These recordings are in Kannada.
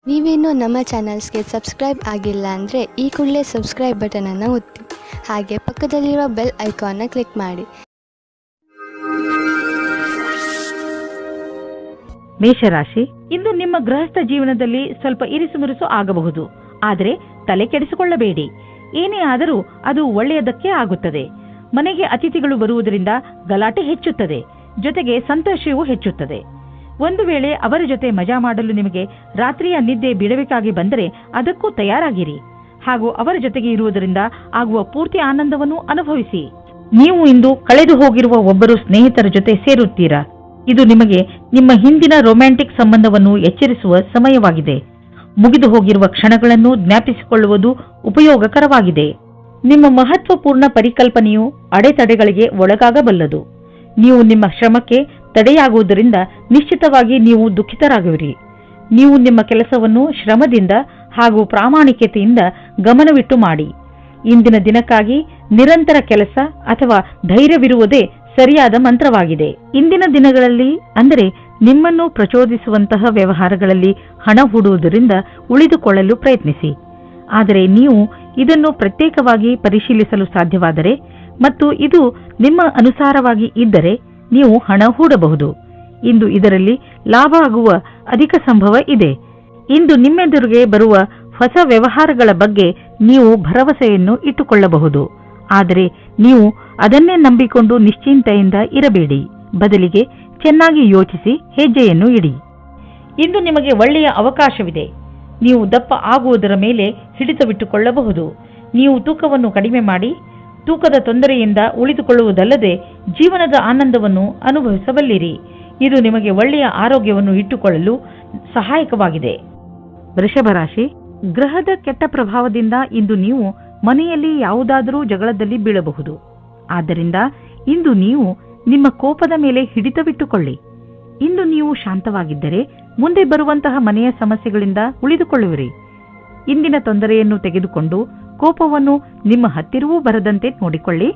ನೀವೇನೂ ನಮ್ಮ ಚಾನಲ್ಸ್ಗೆ ಸಬ್ಸ್ಕ್ರೈಬ್ ಆಗಿಲ್ಲ ಅಂದರೆ ಈ ಕೂಡಲೇ ಸಬ್ಸ್ಕ್ರೈಬ್ ಬಟನನ್ನು ಒತ್ತಿ ಹಾಗೆ ಪಕ್ಕದಲ್ಲಿರುವ ಬೆಲ್ ಐಕಾನ್ನ ಕ್ಲಿಕ್ ಮಾಡಿ. ಮೇಷರಾಶಿ, ಇಂದು ನಿಮ್ಮ ಗೃಹಸ್ಥ ಜೀವನದಲ್ಲಿ ಸ್ವಲ್ಪ ಇರಿಸುಮುರುಸು ಆಗಬಹುದು. ಆದರೆ ತಲೆ ಕೆಡಿಸಿಕೊಳ್ಳಬೇಡಿ. ಏನೇ ಆದರೂ ಅದು ಒಳ್ಳೆಯದಕ್ಕೆ ಆಗುತ್ತದೆ. ಮನೆಗೆ ಅತಿಥಿಗಳು ಬರುವುದರಿಂದ ಗಲಾಟೆ ಹೆಚ್ಚುತ್ತದೆ, ಜೊತೆಗೆ ಸಂತೋಷವೂ ಹೆಚ್ಚುತ್ತದೆ. ಒಂದು ವೇಳೆ ಅವರ ಜೊತೆ ಮಜಾ ಮಾಡಲು ನಿಮಗೆ ರಾತ್ರಿಯ ನಿದ್ದೆ ಬಿಡಬೇಕಾಗಿ ಬಂದರೆ ಅದಕ್ಕೂ ತಯಾರಾಗಿರಿ ಹಾಗೂ ಅವರ ಜೊತೆಗೆ ಇರುವುದರಿಂದ ಆಗುವ ಪೂರ್ತಿ ಆನಂದವನ್ನು ಅನುಭವಿಸಿ. ನೀವು ಇಂದು ಕಳೆದು ಹೋಗಿರುವ ಒಬ್ಬರು ಸ್ನೇಹಿತರ ಜೊತೆ ಸೇರುತ್ತೀರಾ. ಇದು ನಿಮಗೆ ನಿಮ್ಮ ಹಿಂದಿನ ರೊಮ್ಯಾಂಟಿಕ್ ಸಂಬಂಧವನ್ನು ಎಚ್ಚರಿಸುವ ಸಮಯವಾಗಿದೆ. ಮುಗಿದು ಹೋಗಿರುವ ಕ್ಷಣಗಳನ್ನು ಜ್ಞಾಪಿಸಿಕೊಳ್ಳುವುದು ಉಪಯೋಗಕರವಾಗಿದೆ. ನಿಮ್ಮ ಮಹತ್ವಪೂರ್ಣ ಪರಿಕಲ್ಪನೆಯು ಅಡೆತಡೆಗಳಿಗೆ ಒಳಗಾಗಬಲ್ಲದು. ನೀವು ನಿಮ್ಮ ಶ್ರಮಕ್ಕೆ ತಡೆಯಾಗುವುದರಿಂದ ನಿಶ್ಚಿತವಾಗಿ ನೀವು ದುಃಖಿತರಾಗುವಿರಿ. ನೀವು ನಿಮ್ಮ ಕೆಲಸವನ್ನು ಶ್ರಮದಿಂದ ಹಾಗೂ ಪ್ರಾಮಾಣಿಕತೆಯಿಂದ ಗಮನವಿಟ್ಟು ಮಾಡಿ. ಇಂದಿನ ದಿನಕ್ಕಾಗಿ ನಿರಂತರ ಕೆಲಸ ಅಥವಾ ಧೈರ್ಯವಿರುವುದೇ ಸರಿಯಾದ ಮಂತ್ರವಾಗಿದೆ. ಇಂದಿನ ದಿನಗಳಲ್ಲಿ ಅಂದರೆ ನಿಮ್ಮನ್ನು ಪ್ರಚೋದಿಸುವಂತಹ ವ್ಯವಹಾರಗಳಲ್ಲಿ ಹಣ ಹೂಡುವುದರಿಂದ ಉಳಿದುಕೊಳ್ಳಲು ಪ್ರಯತ್ನಿಸಿ. ಆದರೆ ನೀವು ಇದನ್ನು ಪ್ರತ್ಯೇಕವಾಗಿ ಪರಿಶೀಲಿಸಲು ಸಾಧ್ಯವಾದರೆ ಮತ್ತು ಇದು ನಿಮ್ಮ ಅನುಸಾರವಾಗಿ ಇದ್ದರೆ ನೀವು ಹಣ ಹೂಡಬಹುದು. ಇಂದು ಇದರಲ್ಲಿ ಲಾಭ ಆಗುವ ಅಧಿಕ ಸಂಭವ ಇದೆ. ಇಂದು ನಿಮ್ಮೆದುರಿಗೆ ಬರುವ ಹೊಸ ವ್ಯವಹಾರಗಳ ಬಗ್ಗೆ ನೀವು ಭರವಸೆಯನ್ನು ಇಟ್ಟುಕೊಳ್ಳಬಹುದು. ಆದರೆ ನೀವು ಅದನ್ನೇ ನಂಬಿಕೊಂಡು ನಿಶ್ಚಿಂತೆಯಿಂದ ಇರಬೇಡಿ. ಬದಲಿಗೆ ಚೆನ್ನಾಗಿ ಯೋಚಿಸಿ ಹೆಜ್ಜೆಯನ್ನು ಇಡಿ. ಇಂದು ನಿಮಗೆ ಒಳ್ಳೆಯ ಅವಕಾಶವಿದೆ. ನೀವು ದಪ್ಪ ಆಗುವುದರ ಮೇಲೆ ಹಿಡಿತವಿಟ್ಟುಕೊಳ್ಳಬಹುದು. ನೀವು ತೂಕವನ್ನು ಕಡಿಮೆ ಮಾಡಿ ತೂಕದ ತೊಂದರೆಯಿಂದ ಉಳಿದುಕೊಳ್ಳುವುದಲ್ಲದೆ ಜೀವನದ ಆನಂದವನ್ನು ಅನುಭವಿಸಬಲ್ಲಿರಿ. ಇದು ನಿಮಗೆ ಒಳ್ಳೆಯ ಆರೋಗ್ಯವನ್ನು ಇಟ್ಟುಕೊಳ್ಳಲು ಸಹಾಯಕವಾಗಿದೆ. ವೃಷಭರಾಶಿ, ಗ್ರಹದ ಕೆಟ್ಟ ಪ್ರಭಾವದಿಂದ ಇಂದು ನೀವು ಮನೆಯಲ್ಲಿ ಯಾವುದಾದರೂ ಜಗಳದಲ್ಲಿ ಬೀಳಬಹುದು. ಆದ್ದರಿಂದ ಇಂದು ನೀವು ನಿಮ್ಮ ಕೋಪದ ಮೇಲೆ ಹಿಡಿತವಿಟ್ಟುಕೊಳ್ಳಿ. ಇಂದು ನೀವು ಶಾಂತವಾಗಿದ್ದರೆ ಮುಂದೆ ಬರುವಂತಹ ಮನೆಯ ಸಮಸ್ಯೆಗಳಿಂದ ಉಳಿದುಕೊಳ್ಳುವಿರಿ. ಇಂದಿನ ತೊಂದರೆಯನ್ನು ತೆಗೆದುಕೊಂಡು ಕೋಪವನ್ನು ನಿಮ್ಮ ಹತ್ತಿರವೂ ಬರದಂತೆ ನೋಡಿಕೊಳ್ಳಿ.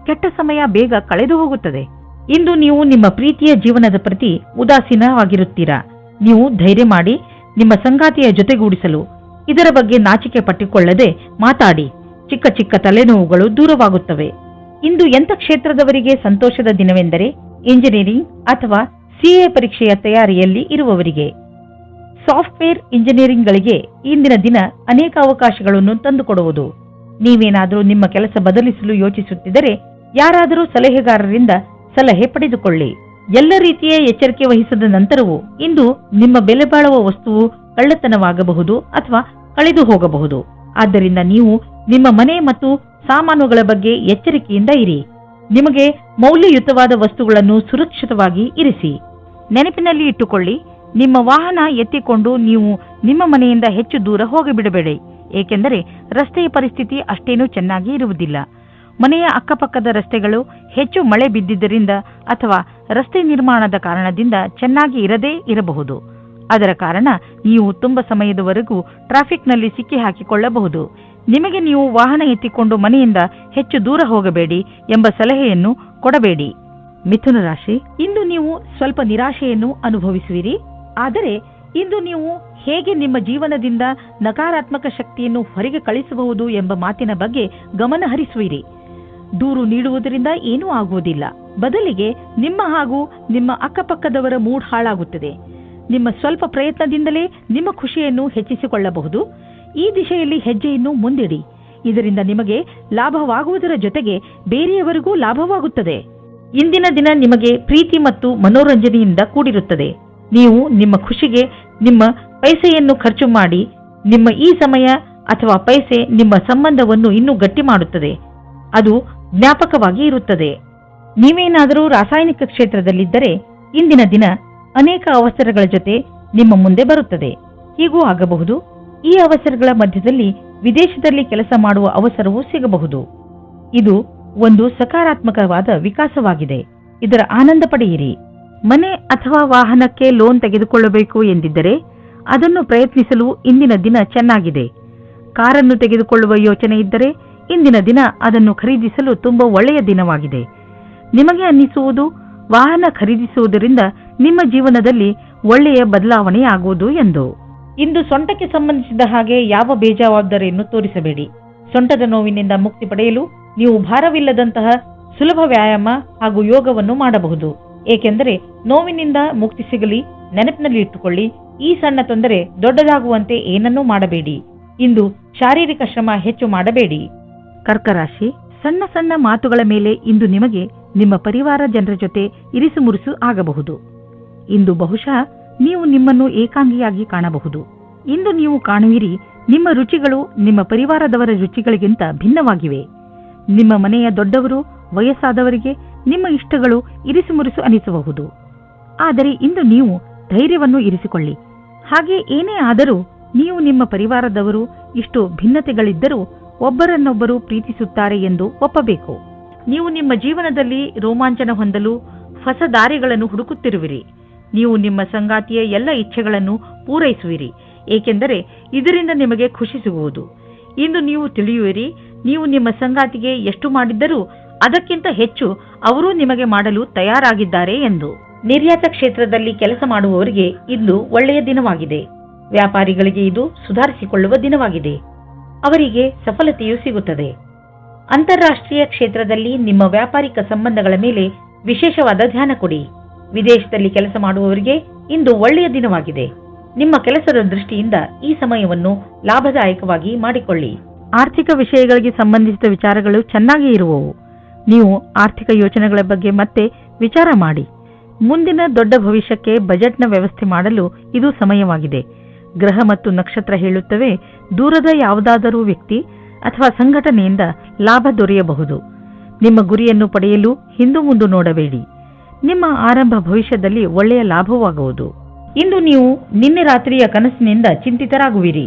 ಕೆಟ್ಟ ಸಮಯ ಬೇಗ ಕಳೆದು ಹೋಗುತ್ತದೆ. ಇಂದು ನೀವು ನಿಮ್ಮ ಪ್ರೀತಿಯ ಜೀವನದ ಪ್ರತಿ ಉದಾಸೀನವಾಗಿರುತ್ತೀರಾ. ನೀವು ಧೈರ್ಯ ಮಾಡಿ ನಿಮ್ಮ ಸಂಗಾತಿಯ ಜೊತೆಗೂಡಿಸಲು ಇದರ ಬಗ್ಗೆ ನಾಚಿಕೆ ಪಟ್ಟಿಕೊಳ್ಳದೆ ಮಾತಾಡಿ. ಚಿಕ್ಕ ಚಿಕ್ಕ ತಲೆನೋವುಗಳು ದೂರವಾಗುತ್ತವೆ. ಇಂದು ಎಂಥ ಕ್ಷೇತ್ರದವರಿಗೆ ಸಂತೋಷದ ದಿನವೆಂದರೆ ಇಂಜಿನಿಯರಿಂಗ್ ಅಥವಾ ಸಿಎ ಪರೀಕ್ಷೆಯ ತಯಾರಿಯಲ್ಲಿ ಇರುವವರಿಗೆ. ಸಾಫ್ಟ್ವೇರ್ ಇಂಜಿನಿಯರಿಂಗ್ಗಳಿಗೆ ಇಂದಿನ ದಿನ ಅನೇಕ ಅವಕಾಶಗಳನ್ನು ತಂದುಕೊಡುವುದು. ನೀವೇನಾದರೂ ನಿಮ್ಮ ಕೆಲಸ ಬದಲಿಸಲು ಯೋಚಿಸುತ್ತಿದ್ದರೆ ಯಾರಾದರೂ ಸಲಹೆಗಾರರಿಂದ ಸಲಹೆ ಪಡೆದುಕೊಳ್ಳಿ. ಎಲ್ಲ ರೀತಿಯ ಎಚ್ಚರಿಕೆ ವಹಿಸಿದ ನಂತರವೂ ಇಂದು ನಿಮ್ಮ ಬೆಲೆ ಬಾಳುವ ವಸ್ತುವು ಕಳ್ಳತನವಾಗಬಹುದು ಅಥವಾ ಕಳೆದು ಹೋಗಬಹುದು. ಆದ್ದರಿಂದ ನೀವು ನಿಮ್ಮ ಮನೆ ಮತ್ತು ಸಾಮಾನುಗಳ ಬಗ್ಗೆ ಎಚ್ಚರಿಕೆಯಿಂದ ಇರಿ. ನಿಮಗೆ ಮೌಲ್ಯಯುತವಾದ ವಸ್ತುಗಳನ್ನು ಸುರಕ್ಷಿತವಾಗಿ ಇರಿಸಿ. ನೆನಪಿನಲ್ಲಿ ಇಟ್ಟುಕೊಳ್ಳಿ, ನಿಮ್ಮ ವಾಹನ ಎತ್ತಿಕೊಂಡು ನೀವು ನಿಮ್ಮ ಮನೆಯಿಂದ ಹೆಚ್ಚು ದೂರ ಹೋಗಿಬಿಡಬೇಡಿ. ಏಕೆಂದರೆ ರಸ್ತೆಯ ಪರಿಸ್ಥಿತಿ ಅಷ್ಟೇನೂ ಚೆನ್ನಾಗಿ ಇರುವುದಿಲ್ಲ. ಮನೆಯ ಅಕ್ಕಪಕ್ಕದ ರಸ್ತೆಗಳು ಹೆಚ್ಚು ಮಳೆ ಬಿದ್ದಿದ್ದರಿಂದ ಅಥವಾ ರಸ್ತೆ ನಿರ್ಮಾಣದ ಕಾರಣದಿಂದ ಚೆನ್ನಾಗಿ ಇರದೇ ಇರಬಹುದು. ಅದರ ಕಾರಣ ನೀವು ತುಂಬಾ ಸಮಯದವರೆಗೂ ಟ್ರಾಫಿಕ್ನಲ್ಲಿ ಸಿಕ್ಕಿ ಹಾಕಿಕೊಳ್ಳಬಹುದು. ನಿಮಗೆ ನೀವು ವಾಹನ ಎತ್ತಿಕೊಂಡು ಮನೆಯಿಂದ ಹೆಚ್ಚು ದೂರ ಹೋಗಬೇಡಿ ಎಂಬ ಸಲಹೆಯನ್ನು ಕೊಡಬೇಡಿ. ಮಿಥುನ ರಾಶಿ, ಇಂದು ನೀವು ಸ್ವಲ್ಪ ನಿರಾಶೆಯನ್ನು ಅನುಭವಿಸುವಿರಿ. ಆದರೆ ಇಂದು ನೀವು ಹೇಗೆ ನಿಮ್ಮ ಜೀವನದಿಂದ ನಕಾರಾತ್ಮಕ ಶಕ್ತಿಯನ್ನು ಹೊರಗೆ ಕಳಿಸಬಹುದು ಎಂಬ ಮಾತಿನ ಬಗ್ಗೆ ಗಮನ ಹರಿಸುವಿರಿ. ದೂರು ನೀಡುವುದರಿಂದ ಏನೂ ಆಗುವುದಿಲ್ಲ. ಬದಲಿಗೆ ನಿಮ್ಮ ಹಾಗೂ ನಿಮ್ಮ ಅಕ್ಕಪಕ್ಕದವರ ಮೂಡ್ ಹಾಳಾಗುತ್ತದೆ. ನಿಮ್ಮ ಸ್ವಲ್ಪ ಪ್ರಯತ್ನದಿಂದಲೇ ನಿಮ್ಮ ಖುಷಿಯನ್ನು ಹೆಚ್ಚಿಸಿಕೊಳ್ಳಬಹುದು. ಈ ದಿಶೆಯಲ್ಲಿ ಹೆಜ್ಜೆಯನ್ನು ಮುಂದಿಡಿ. ಇದರಿಂದ ನಿಮಗೆ ಲಾಭವಾಗುವುದರ ಜೊತೆಗೆ ಬೇರೆಯವರಿಗೂ ಲಾಭವಾಗುತ್ತದೆ. ಇಂದಿನ ದಿನ ನಿಮಗೆ ಪ್ರೀತಿ ಮತ್ತು ಮನೋರಂಜನೆಯಿಂದ ಕೂಡಿರುತ್ತದೆ. ನೀವು ನಿಮ್ಮ ಖುಷಿಗೆ ನಿಮ್ಮ ಪೈಸೆಯನ್ನು ಖರ್ಚು ಮಾಡಿ. ನಿಮ್ಮ ಈ ಸಮಯ ಅಥವಾ ಪೈಸೆ ನಿಮ್ಮ ಸಂಬಂಧವನ್ನು ಇನ್ನೂ ಗಟ್ಟಿ ಮಾಡುತ್ತದೆ. ಅದು ಜ್ಞಾಪಕವಾಗಿ ಇರುತ್ತದೆ. ನೀವೇನಾದರೂ ರಾಸಾಯನಿಕ ಕ್ಷೇತ್ರದಲ್ಲಿದ್ದರೆ ಇಂದಿನ ದಿನ ಅನೇಕ ಅವಸರಗಳ ಜೊತೆ ನಿಮ್ಮ ಮುಂದೆ ಬರುತ್ತದೆ. ಹೀಗೂ ಆಗಬಹುದು. ಈ ಅವಸರಗಳ ಮಧ್ಯದಲ್ಲಿ ವಿದೇಶದಲ್ಲಿ ಕೆಲಸ ಮಾಡುವ ಅವಸರವೂ ಸಿಗಬಹುದು. ಇದು ಒಂದು ಸಕಾರಾತ್ಮಕವಾದ ವಿಕಾಸವಾಗಿದೆ. ಇದರ ಆನಂದ ಪಡೆಯಿರಿ. ಮನೆ ಅಥವಾ ವಾಹನಕ್ಕೆ ಲೋನ್ ತೆಗೆದುಕೊಳ್ಳಬೇಕು ಎಂದಿದ್ದರೆ ಅದನ್ನು ಪ್ರಯತ್ನಿಸಲು ಇಂದಿನ ದಿನ ಚೆನ್ನಾಗಿದೆ. ಕಾರನ್ನು ತೆಗೆದುಕೊಳ್ಳುವ ಯೋಚನೆ ಇದ್ದರೆ ಇಂದಿನ ದಿನ ಅದನ್ನು ಖರೀದಿಸಲು ತುಂಬಾ ಒಳ್ಳೆಯ ದಿನವಾಗಿದೆ. ನಿಮಗೆ ಅನ್ನಿಸುವುದು ವಾಹನ ಖರೀದಿಸುವುದರಿಂದ ನಿಮ್ಮ ಜೀವನದಲ್ಲಿ ಒಳ್ಳೆಯ ಬದಲಾವಣೆಯಾಗುವುದು ಎಂದು. ಇಂದು ಸೊಂಟಕ್ಕೆ ಸಂಬಂಧಿಸಿದ ಹಾಗೆ ಯಾವ ಬೇಜವಾಬ್ದಾರಿಯನ್ನು ತೋರಿಸಬೇಡಿ. ಸೊಂಟದ ನೋವಿನಿಂದ ಮುಕ್ತಿ ಪಡೆಯಲು ನೀವು ಭಾರವಿಲ್ಲದಂತಹ ಸುಲಭ ವ್ಯಾಯಾಮ ಹಾಗೂ ಯೋಗವನ್ನು ಮಾಡಬಹುದು. ಏಕೆಂದರೆ ನೋವಿನಿಂದ ಮುಕ್ತಿ ಸಿಗಲಿ ನೆನಪಿನಲ್ಲಿ ಇಟ್ಟುಕೊಳ್ಳಿ, ಈ ಸಣ್ಣ ತೊಂದರೆ ದೊಡ್ಡದಾಗುವಂತೆ ಏನನ್ನೂ ಮಾಡಬೇಡಿ. ಇಂದು ಶಾರೀರಿಕ ಶ್ರಮ ಹೆಚ್ಚು ಮಾಡಬೇಡಿ. ಕರ್ಕರಾಶಿ, ಸಣ್ಣ ಸಣ್ಣ ಮಾತುಗಳ ಮೇಲೆ ಇಂದು ನಿಮಗೆ ನಿಮ್ಮ ಪರಿವಾರ ಜನರ ಜೊತೆ ಇರಿಸುಮುರುಸು ಆಗಬಹುದು. ಇಂದು ಬಹುಶಃ ನೀವು ನಿಮ್ಮನ್ನು ಏಕಾಂಗಿಯಾಗಿ ಕಾಣಬಹುದು. ಇಂದು ನೀವು ಕಾಣುವಿರಿ, ನಿಮ್ಮ ರುಚಿಗಳು ನಿಮ್ಮ ಪರಿವಾರದವರ ರುಚಿಗಳಿಗಿಂತ ಭಿನ್ನವಾಗಿವೆ. ನಿಮ್ಮ ಮನೆಯ ದೊಡ್ಡವರು, ವಯಸ್ಸಾದವರಿಗೆ ನಿಮ್ಮ ಇಷ್ಟಗಳು ಇರಿಸುಮುರುಸು ಅನಿಸಬಹುದು. ಆದರೆ ಇಂದು ನೀವು ಧೈರ್ಯವನ್ನು ಇರಿಸಿಕೊಳ್ಳಿ. ಹಾಗೆ ಏನೇ ಆದರೂ ನೀವು ನಿಮ್ಮ ಪರಿವಾರದವರು ಇಷ್ಟು ಭಿನ್ನತೆಗಳಿದ್ದರೂ ಒಬ್ಬರನ್ನೊಬ್ಬರು ಪ್ರೀತಿಸುತ್ತಾರೆ ಎಂದು ಒಪ್ಪಬೇಕು. ನೀವು ನಿಮ್ಮ ಜೀವನದಲ್ಲಿ ರೋಮಾಂಚನ ಹೊಂದಲು ಹೊಸ ದಾರಿಗಳನ್ನು ಹುಡುಕುತ್ತಿರುವಿರಿ. ನೀವು ನಿಮ್ಮ ಸಂಗಾತಿಯ ಎಲ್ಲ ಇಚ್ಛೆಗಳನ್ನು ಪೂರೈಸುವಿರಿ, ಏಕೆಂದರೆ ಇದರಿಂದ ನಿಮಗೆ ಖುಷಿ ಸಿಗುವುದು. ಇಂದು ನೀವು ತಿಳಿಯುವಿರಿ, ನೀವು ನಿಮ್ಮ ಸಂಗಾತಿಗೆ ಎಷ್ಟು ಮಾಡಿದ್ದರೂ ಅದಕ್ಕಿಂತ ಹೆಚ್ಚು ಅವರೂ ನಿಮಗೆ ಮಾಡಲು ತಯಾರಾಗಿದ್ದಾರೆ ಎಂದು. ನಿರ್ಯಾತ ಕ್ಷೇತ್ರದಲ್ಲಿ ಕೆಲಸ ಮಾಡುವವರಿಗೆ ಇಂದು ಒಳ್ಳೆಯ ದಿನವಾಗಿದೆ. ವ್ಯಾಪಾರಿಗಳಿಗೆ ಇದು ಸುಧಾರಿಸಿಕೊಳ್ಳುವ ದಿನವಾಗಿದೆ. ಅವರಿಗೆ ಸಫಲತೆಯೂ ಸಿಗುತ್ತದೆ. ಅಂತಾರಾಷ್ಟ್ರೀಯ ಕ್ಷೇತ್ರದಲ್ಲಿ ನಿಮ್ಮ ವ್ಯಾಪಾರಿಕ ಸಂಬಂಧಗಳ ಮೇಲೆ ವಿಶೇಷವಾದ ಧ್ಯಾನ ಕೊಡಿ. ವಿದೇಶದಲ್ಲಿ ಕೆಲಸ ಮಾಡುವವರಿಗೆ ಇಂದು ಒಳ್ಳೆಯ ದಿನವಾಗಿದೆ. ನಿಮ್ಮ ಕೆಲಸದ ದೃಷ್ಟಿಯಿಂದ ಈ ಸಮಯವನ್ನು ಲಾಭದಾಯಕವಾಗಿ ಮಾಡಿಕೊಳ್ಳಿ. ಆರ್ಥಿಕ ವಿಷಯಗಳಿಗೆ ಸಂಬಂಧಿಸಿದ ವಿಚಾರಗಳು ಚೆನ್ನಾಗಿ ಇರುವವು. ನೀವು ಆರ್ಥಿಕ ಯೋಚನೆಗಳ ಬಗ್ಗೆ ಮತ್ತೆ ವಿಚಾರ ಮಾಡಿ. ಮುಂದಿನ ದೊಡ್ಡ ಭವಿಷ್ಯಕ್ಕೆ ಬಜೆಟ್ನ ವ್ಯವಸ್ಥೆ ಮಾಡಲು ಇದು ಸಮಯವಾಗಿದೆ. ಗ್ರಹ ಮತ್ತು ನಕ್ಷತ್ರ ಹೇಳುತ್ತವೆ, ದೂರದ ಯಾವುದಾದರೂ ವ್ಯಕ್ತಿ ಅಥವಾ ಸಂಘಟನೆಯಿಂದ ಲಾಭ ದೊರೆಯಬಹುದು. ನಿಮ್ಮ ಗುರಿಯನ್ನು ಪಡೆಯಲು ಹಿಂದು ಮುಂದು ನೋಡಬೇಡಿ. ನಿಮ್ಮ ಆರಂಭ ಭವಿಷ್ಯದಲ್ಲಿ ಒಳ್ಳೆಯ ಲಾಭವಾಗುವುದು. ಇಂದು ನೀವು ನಿನ್ನೆ ರಾತ್ರಿಯ ಕನಸಿನಿಂದ ಚಿಂತಿತರಾಗುವಿರಿ.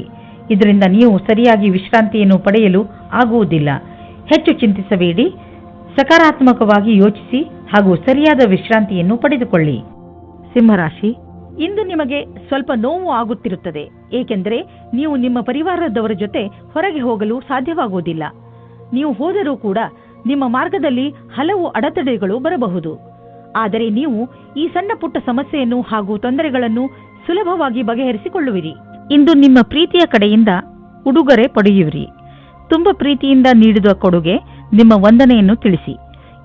ಇದರಿಂದ ನೀವು ಸರಿಯಾಗಿ ವಿಶ್ರಾಂತಿಯನ್ನು ಪಡೆಯಲು ಆಗುವುದಿಲ್ಲ. ಹೆಚ್ಚು ಚಿಂತಿಸಬೇಡಿ. ಸಕಾರಾತ್ಮಕವಾಗಿ ಯೋಚಿಸಿ ಹಾಗೂ ಸರಿಯಾದ ವಿಶ್ರಾಂತಿಯನ್ನು ಪಡೆದುಕೊಳ್ಳಿ. ಸಿಂಹರಾಶಿ, ಇಂದು ನಿಮಗೆ ಸ್ವಲ್ಪ ನೋವು ಆಗುತ್ತಿರುತ್ತದೆ. ಏಕೆಂದರೆ ನೀವು ನಿಮ್ಮ ಪರಿವಾರದವರ ಜೊತೆ ಹೊರಗೆ ಹೋಗಲು ಸಾಧ್ಯವಾಗುವುದಿಲ್ಲ. ನೀವು ಹೋದರೂ ಕೂಡ ನಿಮ್ಮ ಮಾರ್ಗದಲ್ಲಿ ಹಲವು ಅಡೆತಡೆಗಳು ಬರಬಹುದು. ಆದರೆ ನೀವು ಈ ಸಣ್ಣ ಪುಟ್ಟ ಸಮಸ್ಯೆಯನ್ನು ಹಾಗೂ ತೊಂದರೆಗಳನ್ನು ಸುಲಭವಾಗಿ ಬಗೆಹರಿಸಿಕೊಳ್ಳುವಿರಿ. ಇಂದು ನಿಮ್ಮ ಪ್ರೀತಿಯ ಕಡೆಯಿಂದ ಉಡುಗೊರೆ ಪಡೆಯುವಿರಿ. ತುಂಬ ಪ್ರೀತಿಯಿಂದ ನೀಡಿದ ಕೊಡುಗೆ ನಿಮ್ಮ ವಂದನೆಯನ್ನು ತಿಳಿಸಿ.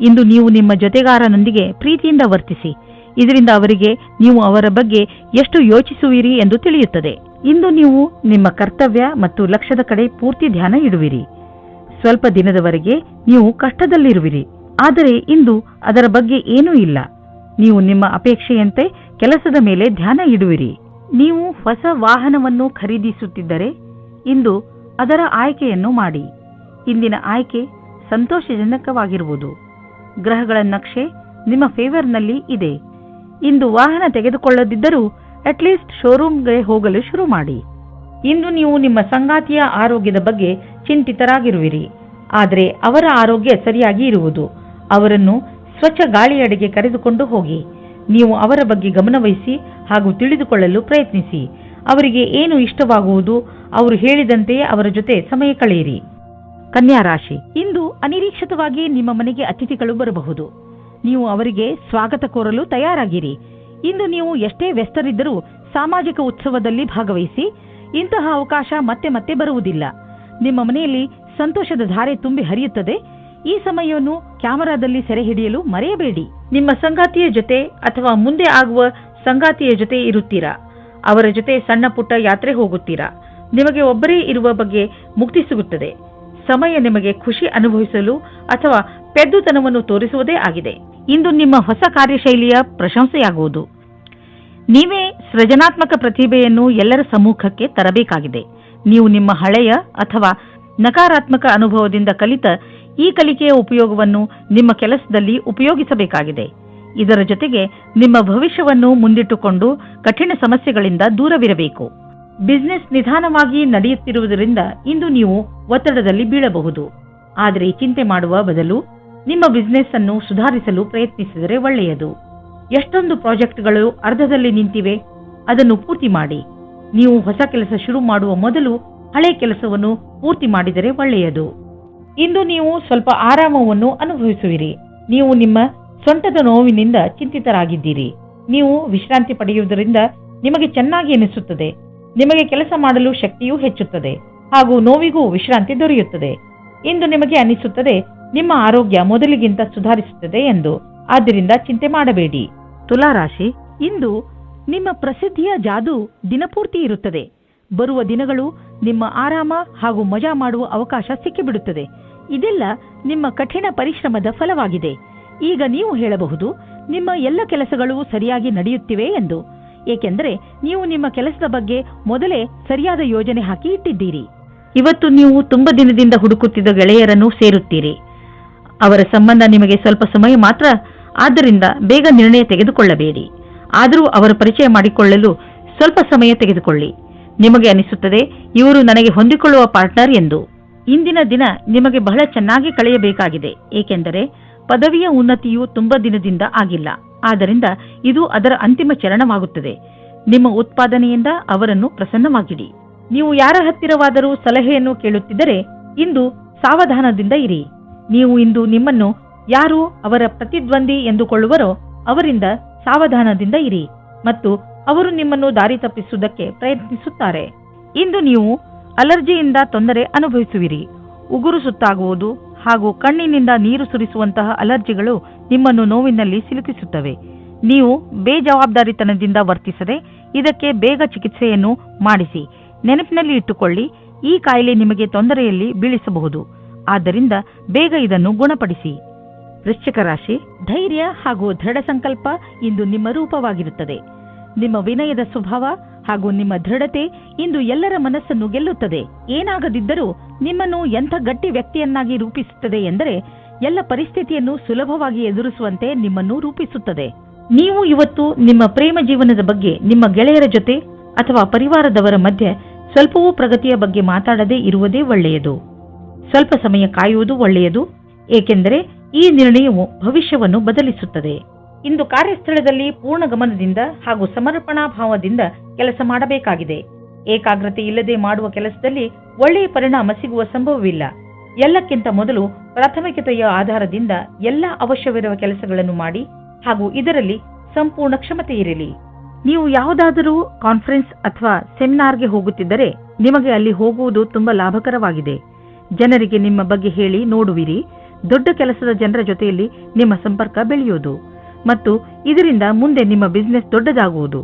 ಇಂದು ನೀವು ನಿಮ್ಮ ಜೊತೆಗಾರನೊಂದಿಗೆ ಪ್ರೀತಿಯಿಂದ ವರ್ತಿಸಿ. ಇದರಿಂದ ಅವರಿಗೆ ನೀವು ಅವರ ಬಗ್ಗೆ ಎಷ್ಟು ಯೋಚಿಸುವಿರಿ ಎಂದು ತಿಳಿಯುತ್ತದೆ. ಇಂದು ನೀವು ನಿಮ್ಮ ಕರ್ತವ್ಯ ಮತ್ತು ಲಕ್ಷ್ಯದ ಕಡೆ ಪೂರ್ತಿ ಧ್ಯಾನ ಇಡುವಿರಿ. ಸ್ವಲ್ಪ ದಿನದವರೆಗೆ ನೀವು ಕಷ್ಟದಲ್ಲಿರುವಿರಿ, ಆದರೆ ಇಂದು ಅದರ ಬಗ್ಗೆ ಏನೂ ಇಲ್ಲ. ನೀವು ನಿಮ್ಮ ಅಪೇಕ್ಷೆಯಂತೆ ಕೆಲಸದ ಮೇಲೆ ಧ್ಯಾನ ಇಡುವಿರಿ. ನೀವು ಹೊಸ ವಾಹನವನ್ನು ಖರೀದಿಸುತ್ತಿದ್ದರೆ ಇಂದು ಅದರ ಆಯ್ಕೆಯನ್ನು ಮಾಡಿ. ಇಂದಿನ ಆಯ್ಕೆ ಸಂತೋಷಜನಕವಾಗಿರುವುದು. ಗ್ರಹಗಳ ನಕ್ಷೆ ನಿಮ್ಮ ಫೇವರ್ನಲ್ಲಿ ಇದೆ. ಇಂದು ವಾಹನ ತೆಗೆದುಕೊಳ್ಳದಿದ್ದರೂ ಅಟ್ಲೀಸ್ಟ್ ಶೋರೂಮ್ಗೆ ಹೋಗಲು ಶುರು ಮಾಡಿ. ಇಂದು ನೀವು ನಿಮ್ಮ ಸಂಗಾತಿಯ ಆರೋಗ್ಯದ ಬಗ್ಗೆ ಚಿಂತಿತರಾಗಿರುವಿರಿ, ಆದರೆ ಅವರ ಆರೋಗ್ಯ ಸರಿಯಾಗಿ ಇರುವುದು. ಅವರನ್ನು ಸ್ವಚ್ಛ ಗಾಳಿಯಡೆಗೆ ಕರೆದುಕೊಂಡು ಹೋಗಿ. ನೀವು ಅವರ ಬಗ್ಗೆ ಗಮನವಹಿಸಿ ಹಾಗೂ ತಿಳಿದುಕೊಳ್ಳಲು ಪ್ರಯತ್ನಿಸಿ. ಅವರಿಗೆ ಏನು ಇಷ್ಟವಾಗುವುದು, ಅವರು ಹೇಳಿದಂತೆಯೇ ಅವರ ಜೊತೆ ಸಮಯ ಕಳೆಯಿರಿ. ಕನ್ಯಾ ರಾಶಿ, ಇಂದು ಅನಿರೀಕ್ಷಿತವಾಗಿ ನಿಮ್ಮ ಮನೆಗೆ ಅತಿಥಿಗಳು ಬರಬಹುದು. ನೀವು ಅವರಿಗೆ ಸ್ವಾಗತ ಕೋರಲು ತಯಾರಾಗಿರಿ. ಇಂದು ನೀವು ಎಷ್ಟೇ ವ್ಯಸ್ತರಿದ್ದರೂ ಸಾಮಾಜಿಕ ಉತ್ಸವದಲ್ಲಿ ಭಾಗವಹಿಸಿ. ಇಂತಹ ಅವಕಾಶ ಮತ್ತೆ ಮತ್ತೆ ಬರುವುದಿಲ್ಲ. ನಿಮ್ಮ ಮನೆಯಲ್ಲಿ ಸಂತೋಷದ ಧಾರೆ ತುಂಬಿ ಹರಿಯುತ್ತದೆ. ಈ ಸಮಯವನ್ನು ಕ್ಯಾಮೆರಾದಲ್ಲಿ ಸೆರೆ ಹಿಡಿಯಲು ಮರೆಯಬೇಡಿ. ನಿಮ್ಮ ಸಂಗಾತಿಯ ಜೊತೆ ಅಥವಾ ಮುಂದೆ ಆಗುವ ಸಂಗಾತಿಯ ಜೊತೆ ಇರುತ್ತೀರಾ. ಅವರ ಜೊತೆ ಸಣ್ಣ ಪುಟ್ಟ ಯಾತ್ರೆ ಹೋಗುತ್ತೀರಾ. ನಿಮಗೆ ಒಬ್ಬರೇ ಇರುವ ಬಗ್ಗೆ ಮುಕ್ತಿ ಸಿಗುತ್ತದೆ. ಸಮಯ ನಿಮಗೆ ಖುಷಿ ಅನುಭವಿಸಲು ಅಥವಾ ಪೆದ್ದುತನವನ್ನು ತೋರಿಸುವುದೇ ಆಗಿದೆ. ಇಂದು ನಿಮ್ಮ ಹೊಸ ಕಾರ್ಯಶೈಲಿಯ ಪ್ರಶಂಸೆಯಾಗುವುದು. ನೀವೇ ಸೃಜನಾತ್ಮಕ ಪ್ರತಿಭೆಯನ್ನು ಎಲ್ಲರ ಸಮ್ಮುಖಕ್ಕೆ ತರಬೇಕಾಗಿದೆ. ನೀವು ನಿಮ್ಮ ಹಳೆಯ ಅಥವಾ ನಕಾರಾತ್ಮಕ ಅನುಭವದಿಂದ ಕಲಿತ ಈ ಕಲಿಕೆಯ ಉಪಯೋಗವನ್ನು ನಿಮ್ಮ ಕೆಲಸದಲ್ಲಿ ಉಪಯೋಗಿಸಬೇಕಾಗಿದೆ. ಇದರ ಜೊತೆಗೆ ನಿಮ್ಮ ಭವಿಷ್ಯವನ್ನು ಮುಂದಿಟ್ಟುಕೊಂಡು ಕಠಿಣ ಸಮಸ್ಯೆಗಳಿಂದ ದೂರವಿರಬೇಕು. ಬಿಸಿನೆಸ್ ನಿಧಾನವಾಗಿ ನಡೆಯುತ್ತಿರುವುದರಿಂದ ಇಂದು ನೀವು ಒತ್ತಡದಲ್ಲಿ ಬೀಳಬಹುದು. ಆದರೆ ಚಿಂತೆ ಮಾಡುವ ಬದಲು ನಿಮ್ಮ ಬಿಸಿನೆಸ್ ಅನ್ನು ಸುಧಾರಿಸಲು ಪ್ರಯತ್ನಿಸಿದರೆ ಒಳ್ಳೆಯದು. ಎಷ್ಟೊಂದು ಪ್ರಾಜೆಕ್ಟ್ಗಳು ಅರ್ಧದಲ್ಲಿ ನಿಂತಿವೆ, ಅದನ್ನು ಪೂರ್ತಿ ಮಾಡಿ. ನೀವು ಹೊಸ ಕೆಲಸ ಶುರು ಮಾಡುವ ಮೊದಲು ಹಳೆ ಕೆಲಸವನ್ನು ಪೂರ್ತಿ ಮಾಡಿದರೆ ಒಳ್ಳೆಯದು. ಇಂದು ನೀವು ಸ್ವಲ್ಪ ಆರಾಮವನ್ನು ಅನುಭವಿಸುವಿರಿ. ನೀವು ನಿಮ್ಮ ಸೊಂಟದ ನೋವಿನಿಂದ ಚಿಂತಿತರಾಗಿದ್ದೀರಿ. ನೀವು ವಿಶ್ರಾಂತಿ ಪಡೆಯುವುದರಿಂದ ನಿಮಗೆ ಚೆನ್ನಾಗಿ ಎನಿಸುತ್ತದೆ. ನಿಮಗೆ ಕೆಲಸ ಮಾಡಲು ಶಕ್ತಿಯೂ ಹೆಚ್ಚುತ್ತದೆ ಹಾಗೂ ನೋವಿಗೂ ವಿಶ್ರಾಂತಿ ದೊರೆಯುತ್ತದೆ. ಇಂದು ನಿಮಗೆ ಅನಿಸುತ್ತದೆ ನಿಮ್ಮ ಆರೋಗ್ಯ ಮೊದಲಿಗಿಂತ ಸುಧಾರಿಸುತ್ತದೆ ಎಂದು. ಆದ್ದರಿಂದ ಚಿಂತೆ ಮಾಡಬೇಡಿ. ತುಲಾರಾಶಿ, ಇಂದು ನಿಮ್ಮ ಪ್ರಸಿದ್ಧಿಯ ಜಾದು ದಿನಪೂರ್ತಿ ಇರುತ್ತದೆ. ಬರುವ ದಿನಗಳು ನಿಮ್ಮ ಆರಾಮ ಹಾಗೂ ಮಜಾ ಮಾಡುವ ಅವಕಾಶ ಸಿಕ್ಕಿಬಿಡುತ್ತದೆ. ಇದೆಲ್ಲ ನಿಮ್ಮ ಕಠಿಣ ಪರಿಶ್ರಮದ ಫಲವಾಗಿದೆ. ಈಗ ನೀವು ಹೇಳಬಹುದು, ನಿಮ್ಮ ಎಲ್ಲ ಕೆಲಸಗಳು ಸರಿಯಾಗಿ ನಡೆಯುತ್ತಿವೆ ಎಂದು. ಏಕೆಂದರೆ ನೀವು ನಿಮ್ಮ ಕೆಲಸದ ಬಗ್ಗೆ ಮೊದಲೇ ಸರಿಯಾದ ಯೋಜನೆ ಹಾಕಿ ಇಟ್ಟಿದ್ದೀರಿ. ಇವತ್ತು ನೀವು ತುಂಬ ದಿನದಿಂದ ಹುಡುಕುತ್ತಿದ್ದ ಗೆಳೆಯರನ್ನು ಸೇರುತ್ತೀರಿ. ಅವರ ಸಂಬಂಧ ನಿಮಗೆ ಸ್ವಲ್ಪ ಸಮಯ ಮಾತ್ರ, ಆದ್ದರಿಂದ ಬೇಗ ನಿರ್ಣಯ ತೆಗೆದುಕೊಳ್ಳಬೇಡಿ. ಆದರೂ ಅವರ ಪರಿಚಯ ಮಾಡಿಕೊಳ್ಳಲು ಸ್ವಲ್ಪ ಸಮಯ ತೆಗೆದುಕೊಳ್ಳಿ. ನಿಮಗೆ ಅನಿಸುತ್ತದೆ ಇವರು ನನಗೆ ಹೊಂದಿಕೊಳ್ಳುವ ಪಾರ್ಟ್ನರ್ ಎಂದು. ಇಂದಿನ ದಿನ ನಿಮಗೆ ಬಹಳ ಚೆನ್ನಾಗಿ ಕಳೆಯಬೇಕಾಗಿದೆ. ಏಕೆಂದರೆ ಪದವಿಯ ಉನ್ನತಿಯು ತುಂಬ ದಿನದಿಂದ ಆಗಿಲ್ಲ. ಆದ್ದರಿಂದ ಇದು ಅದರ ಅಂತಿಮ ಚರಣವಾಗುತ್ತದೆ. ನಿಮ್ಮ ಉತ್ಪಾದನೆಯಿಂದ ಅವರನ್ನು ಪ್ರಸನ್ನವಾಗಿಡಿ. ನೀವು ಯಾರ ಹತ್ತಿರವಾದರೂ ಸಲಹೆಯನ್ನು ಕೇಳುತ್ತಿದ್ದರೆ ಇಂದು ಸಾವಧಾನದಿಂದ ಇರಿ. ನೀವು ಇಂದು ನಿಮ್ಮನ್ನು ಯಾರು ಅವರ ಪ್ರತಿದ್ವಂದಿ ಎಂದುಕೊಳ್ಳುವರೋ ಅವರಿಂದ ಸಾವಧಾನದಿಂದ ಇರಿ ಮತ್ತು ಅವರು ನಿಮ್ಮನ್ನು ದಾರಿ ತಪ್ಪಿಸುವುದಕ್ಕೆ ಪ್ರಯತ್ನಿಸುತ್ತಾರೆ. ಇಂದು ನೀವು ಅಲರ್ಜಿಯಿಂದ ತೊಂದರೆ ಅನುಭವಿಸುವಿರಿ. ಉಗುರು ಸುತ್ತಾಗುವುದು ಹಾಗೂ ಕಣ್ಣಿನಿಂದ ನೀರು ಸುರಿಸುವಂತಹ ಅಲರ್ಜಿಗಳು ನಿಮ್ಮನ್ನು ನೋವಿನಲ್ಲಿ ಸಿಲುಕಿಸುತ್ತವೆ. ನೀವು ಬೇಜವಾಬ್ದಾರಿತನದಿಂದ ವರ್ತಿಸದೆ ಇದಕ್ಕೆ ಬೇಗ ಚಿಕಿತ್ಸೆಯನ್ನು ಮಾಡಿಸಿ. ನೆನಪಿನಲ್ಲಿ ಇಟ್ಟುಕೊಳ್ಳಿ, ಈ ಕಾಯಿಲೆ ನಿಮಗೆ ತೊಂದರೆಯಲ್ಲಿ ಬೀಳಿಸಬಹುದು. ಆದ್ದರಿಂದ ಬೇಗ ಇದನ್ನು ಗುಣಪಡಿಸಿ. ವೃಶ್ಚಿಕ ರಾಶಿ, ಧೈರ್ಯ ಹಾಗೂ ದೃಢ ಸಂಕಲ್ಪ ಇಂದು ನಿಮ್ಮ ರೂಪವಾಗಿರುತ್ತದೆ. ನಿಮ್ಮ ವಿನಯದ ಸ್ವಭಾವ ಹಾಗೂ ನಿಮ್ಮ ದೃಢತೆ ಇಂದು ಎಲ್ಲರ ಮನಸ್ಸನ್ನು ಗೆಲ್ಲುತ್ತದೆ. ಏನಾಗದಿದ್ದರೂ ನಿಮ್ಮನ್ನು ಎಂಥ ಗಟ್ಟಿ ವ್ಯಕ್ತಿಯನ್ನಾಗಿ ರೂಪಿಸುತ್ತದೆ ಎಂದರೆ ಎಲ್ಲ ಪರಿಸ್ಥಿತಿಯನ್ನು ಸುಲಭವಾಗಿ ಎದುರಿಸುವಂತೆ ನಿಮ್ಮನ್ನು ರೂಪಿಸುತ್ತದೆ. ನೀವು ಇವತ್ತು ನಿಮ್ಮ ಪ್ರೇಮ ಜೀವನದ ಬಗ್ಗೆ ನಿಮ್ಮ ಗೆಳೆಯರ ಜೊತೆ ಅಥವಾ ಪರಿವಾರದವರ ಮಧ್ಯೆ ಸ್ವಲ್ಪವೂ ಪ್ರಗತಿಯ ಬಗ್ಗೆ ಮಾತಾಡದೇ ಇರುವುದೇ ಒಳ್ಳೆಯದು. ಸ್ವಲ್ಪ ಸಮಯ ಕಾಯುವುದು ಒಳ್ಳೆಯದು, ಏಕೆಂದರೆ ಈ ನಿರ್ಣಯವು ಭವಿಷ್ಯವನ್ನು ಬದಲಿಸುತ್ತದೆ. ಇಂದು ಕಾರ್ಯಸ್ಥಳದಲ್ಲಿ ಪೂರ್ಣ ಗಮನದಿಂದ ಹಾಗೂ ಸಮರ್ಪಣಾ ಭಾವದಿಂದ ಕೆಲಸ ಮಾಡಬೇಕಾಗಿದೆ. ಏಕಾಗ್ರತೆ ಇಲ್ಲದೆ ಮಾಡುವ ಕೆಲಸದಲ್ಲಿ ಒಳ್ಳೆಯ ಪರಿಣಾಮ ಸಿಗುವ ಸಂಭವವಿಲ್ಲ. ಎಲ್ಲಕ್ಕಿಂತ ಮೊದಲು ಪ್ರಾಥಮಿಕತೆಯ ಆಧಾರದಿಂದ ಎಲ್ಲ ಅವಶ್ಯವಿರುವ ಕೆಲಸಗಳನ್ನು ಮಾಡಿ ಹಾಗೂ ಇದರಲ್ಲಿ ಸಂಪೂರ್ಣ ಕ್ಷಮತೆ ಇರಲಿ. ನೀವು ಯಾವುದಾದರೂ ಕಾನ್ಫರೆನ್ಸ್ ಅಥವಾ ಸೆಮಿನಾರ್ಗೆ ಹೋಗುತ್ತಿದ್ದರೆ ನಿಮಗೆ ಅಲ್ಲಿ ಹೋಗುವುದು ತುಂಬಾ ಲಾಭಕರವಾಗಿದೆ. ಜನರಿಗೆ ನಿಮ್ಮ ಬಗ್ಗೆ ಹೇಳಿ ನೋಡುವಿರಿ. ದೊಡ್ಡ ಕೆಲಸದ ಜನರ ಜೊತೆಯಲ್ಲಿ ನಿಮ್ಮ ಸಂಪರ್ಕ ಬೆಳೆಯುವುದು ಮತ್ತು ಇದರಿಂದ ಮುಂದೆ ನಿಮ್ಮ ಬಿಸಿನೆಸ್ ದೊಡ್ಡದಾಗುವುದು.